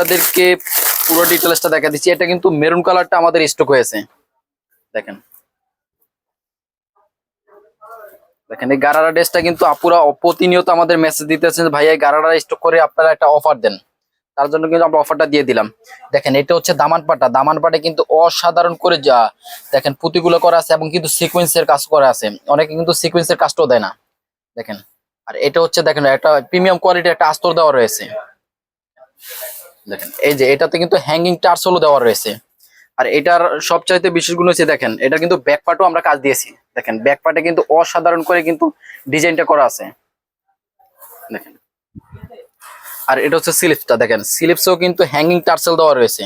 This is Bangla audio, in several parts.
আপনাদেরকে পুরো ডিটেলসটা দেখা দিচ্ছি। এটা কিন্তু মেরুন কালারটা আমাদের স্টক হয়েছে। দেখেন দেখেন এই গারারা ড্রেসটা কিন্তু আপুরা প্রতিনিয়ত আমাদের মেসেজ দিতেছেন, ভাই এই গারারা স্টক করে আপনারা একটা অফার দেন। তার জন্য কিন্তু আমরা অফারটা দিয়ে দিলাম। দেখেন এটা হচ্ছে দামান পাটা, দামান পাটে কিন্তু অসাধারণ করে যা দেখেন পুঁতিগুলো করা আছে এবং কিন্তু সিকোয়েন্সের কাজ করা আছে। অনেকে কিন্তু সিকোয়েন্সের কাজটাও দেয় না। দেখেন আর এটা হচ্ছে দেখেন একটা প্রিমিয়াম কোয়ালিটির একটা আস্তর দেওয়া রয়েছে। দেখেন এই যে এটাতে কিন্তু হ্যাঙ্গিং টার্সেলও দেওয়া রয়েছে। আর এটার সবচাইতে বিশেষ গুণ হচ্ছে দেখেন এটা কিন্তু ব্যাক পার্টও আমরা কাজ দিয়েছি। দেখেন ব্যাক পার্টে কিন্তু অসাধারণ করে কিন্তু ডিজাইনটা করা আছে। দেখেন আর এটা হচ্ছে স্লিপসটা, দেখেন স্লিপসেও কিন্তু হ্যাঙ্গিং টার্সেল দেওয়া রয়েছে।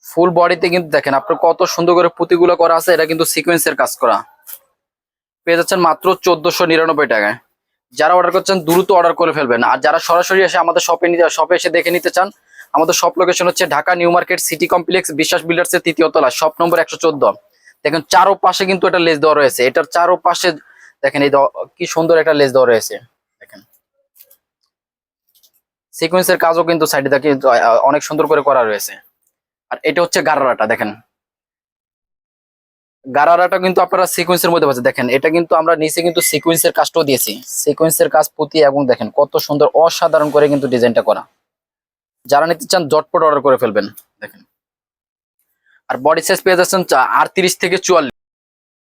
ফুল বডিতে কিন্তু দেখেন আপনার কত সুন্দর করে পুঁতিগুলো করা আছে। এটা কিন্তু সিকোয়েন্সের কাজ করা। পেয়ে যাচ্ছেন মাত্র 1499 টাকায়। যারা অর্ডার করছেন দ্রুত অর্ডার করে ফেলবেন। আর যারা সরাসরি এসে আমাদের শপে এসে দেখে নিতে চান, আমাদের শপ লোকেশন হচ্ছে Dhaka new market city complex বিশ্বাস বিল্ডার্স এর 3য় তলা, শপ নম্বর 114। দেখেন চারো পাশে কিন্তু এটা লেস দেওয়া রয়েছে। এটার চারো পাশে দেখেন এই কি সুন্দর একটা লেস দেওয়া রয়েছে। দেখেন সিকোয়েন্সের কাজও কিন্তু সাইডে দেখে অনেক সুন্দর করে করা রয়েছে। আর এটা হচ্ছে গারারাটা, দেখেন গারারাটা কিন্তু আপনারা সিকোয়েন্সের মধ্যে পাচ্ছেন। দেখেন এটা কিন্তু আমরা নিচে কিন্তু সিকোয়েন্সের কাজটাও দিয়েছি। সিকোয়েন্সের কাজ পুঁতি এবং দেখেন কত সুন্দর অসাধারণ করে কিন্তু ডিজাইনটা করা। যারা নিতে চান জটপট অর্ডার করে ফেলবেন। দেখেন আর বডি সাইজ পেয়ে যাচ্ছেন 38 থেকে 44।